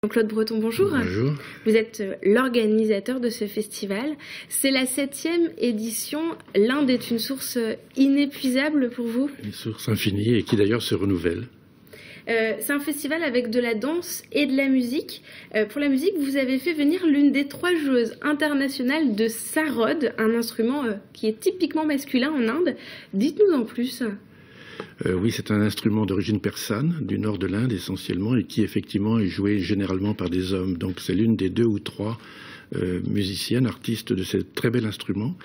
Jean-Claude Breton, bonjour. Bonjour. Vous êtes l'organisateur de ce festival. C'est la 7e édition. L'Inde est une source inépuisable pour vous? Une source infinie et qui d'ailleurs se renouvelle. C'est un festival avec de la danse et de la musique. Pour la musique, vous avez fait venir l'une des 3 joueuses internationales de sarod, un instrument qui est typiquement masculin en Inde. Dites-nous en plus. Oui, c'est un instrument d'origine persane, du nord de l'Inde essentiellement, et qui effectivement est joué généralement par des hommes. Donc c'est l'une des 2 ou 3 musiciennes, artistes de ce très bel instrument.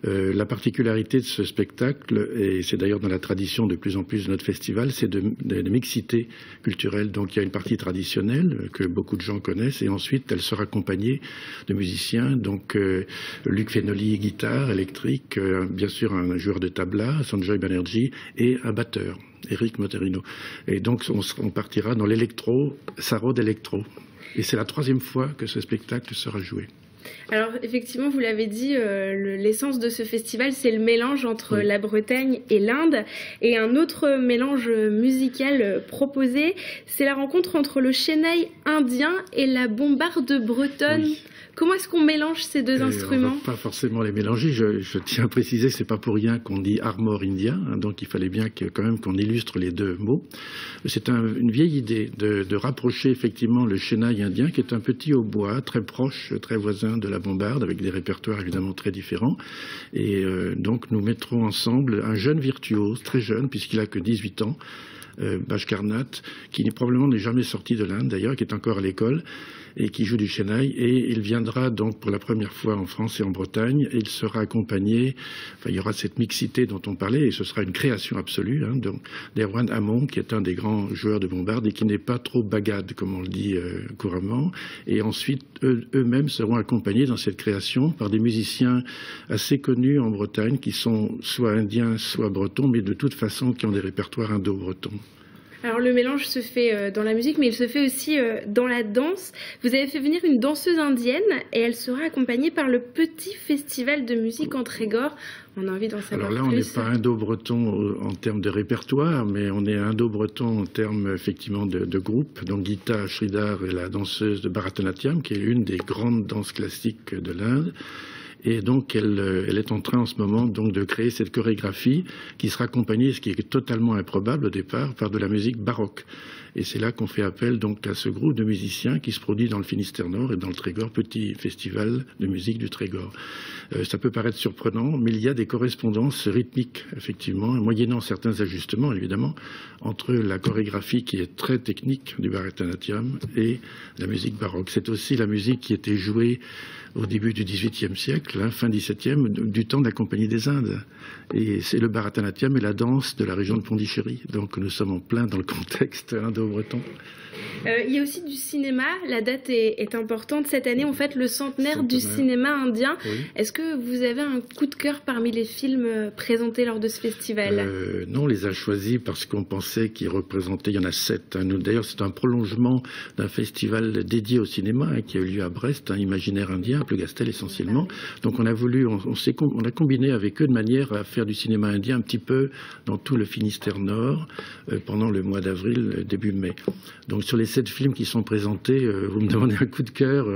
La particularité de ce spectacle, et c'est d'ailleurs dans la tradition de plus en plus de notre festival, c'est de mixité culturelle. Donc il y a une partie traditionnelle que beaucoup de gens connaissent, et ensuite elle sera accompagnée de musiciens. Donc Luc Fenoli, guitare électrique, bien sûr un joueur de tabla, Sanjoy Banerjee, et un batteur, Eric Moterino. Et donc on partira dans l'électro, sarod électro. Et c'est la 3e fois que ce spectacle sera joué. Alors effectivement, vous l'avez dit, l'essence de ce festival, c'est le mélange entre la Bretagne et l'Inde. Et un autre mélange musical proposé, c'est la rencontre entre le chennai indien et la bombarde bretonne. Oui. Comment est-ce qu'on mélange ces 2 instruments? On va pas forcément les mélanger. Je tiens à préciser, c'est pas pour rien qu'on dit armor indien, hein, donc il fallait bien quand même qu'on illustre les 2 mots. C'est une vieille idée de rapprocher effectivement le chennai indien, qui est un petit hautbois très proche, très voisin de la bombarde, avec des répertoires évidemment très différents. Et donc nous mettrons ensemble un jeune virtuose, très jeune, puisqu'il a que 18 ans, Bashkarnath, qui probablement n'est jamais sorti de l'Inde d'ailleurs, qui est encore à l'école et qui joue du chennai, et il viendra donc pour la première fois en France et en Bretagne, et il sera accompagné, il y aura cette mixité dont on parlait, et ce sera une création absolue, hein, d'Erwan Amon, qui est un des grands joueurs de bombarde et qui n'est pas trop bagade, comme on le dit couramment, et ensuite eux-mêmes seront accompagnés dans cette création par des musiciens assez connus en Bretagne, qui sont soit indiens, soit bretons, mais de toute façon qui ont des répertoires indo-bretons. Alors le mélange se fait dans la musique, mais il se fait aussi dans la danse. Vous avez fait venir une danseuse indienne et elle sera accompagnée par le petit festival de musique en Trégor. On a envie d'en savoir plus. Alors là, on n'est pas indo-breton en termes de répertoire, mais on est indo-breton en termes effectivement de groupe. Donc Gita Sridhar est la danseuse de Bharatanatyam, qui est une des grandes danses classiques de l'Inde. Et donc elle est en train en ce moment donc de créer cette chorégraphie qui sera accompagnée, ce qui est totalement improbable au départ, par de la musique baroque. Et c'est là qu'on fait appel donc à ce groupe de musiciens qui se produit dans le Finistère Nord et dans le Trégor, petit festival de musique du Trégor. Ça peut paraître surprenant, mais il y a des correspondances rythmiques, effectivement, moyennant certains ajustements, évidemment, entre la chorégraphie qui est très technique du Bharatanatyam et la musique baroque. C'est aussi la musique qui était jouée au début du XVIIIe siècle, hein, fin XVIIe, du temps de la Compagnie des Indes. Et c'est le Bharatanatyam et la danse de la région de Pondichéry. Donc nous sommes en plein dans le contexte indo-breton. Il y a aussi du cinéma. La date est importante. Cette année, on fête le centenaire du cinéma indien. Oui. Est-ce que vous avez un coup de cœur parmi les films présentés lors de ce festival? Non, on les a choisis parce qu'on pensait qu'ils représentaient, il y en a 7. Hein. D'ailleurs, c'est un prolongement d'un festival dédié au cinéma hein, qui a eu lieu à Brest, un imaginaire indien, à Plougastel essentiellement. Donc on a voulu, on a combiné avec eux de manière à faire du cinéma indien un petit peu dans tout le Finistère Nord pendant le mois d'avril, début mai. Donc sur les 7 films qui sont présentés, vous me demandez un coup de cœur.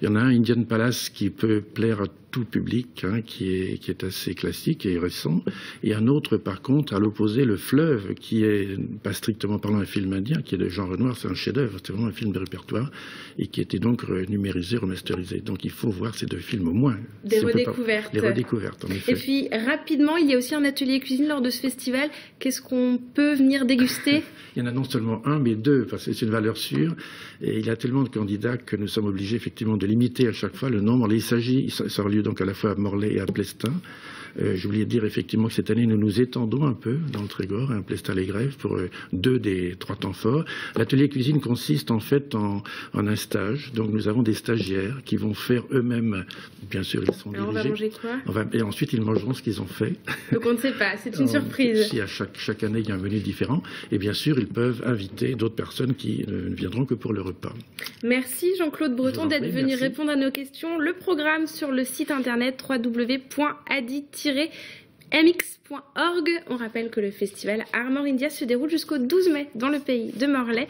Il y en a un, Indian Palace, qui peut plaire à tout public, hein, qui est assez classique et récent. Et un autre, par contre, à l'opposé, Le Fleuve, qui est pas strictement parlant un film indien, qui est de Jean Renoir, c'est un chef-d'œuvre, c'est vraiment un film de répertoire, et qui était donc numérisé, remasterisé. Donc il faut voir ces 2 films au moins. Des redécouvertes. Les redécouvertes, en effet. Et puis, rapidement, il y a aussi un atelier cuisine lors de ce festival. Qu'est-ce qu'on peut venir déguster? Il y en a non seulement un, mais 2, parce que c'est une valeur sûre. Et il y a tellement de candidats que nous sommes obligés effectivement de limiter à chaque fois le nombre. Ça aura lieu donc à la fois à Morlaix et à Plestin. J'ai oublié de dire effectivement que cette année nous nous étendons un peu dans le Trégor, hein, Plestin-les-Grèves, pour 2 des 3 temps forts. L'atelier cuisine consiste en fait en un stage. Donc nous avons des stagiaires qui vont faire eux-mêmes, bien sûr ils sont dirigés. On va manger quoi? Et ensuite ils mangeront ce qu'ils ont fait. Donc on ne sait pas, c'est une surprise. Si à chaque année il y a un menu différent, et bien sûr ils peuvent inviter d'autres personnes qui ne viendront que pour le repas. Merci Jean-Claude Breton d'être venu répondre à nos questions. Le programme sur le site internet www.adi-mx.org. On rappelle que le festival Armor India se déroule jusqu'au 12 mai dans le pays de Morlaix.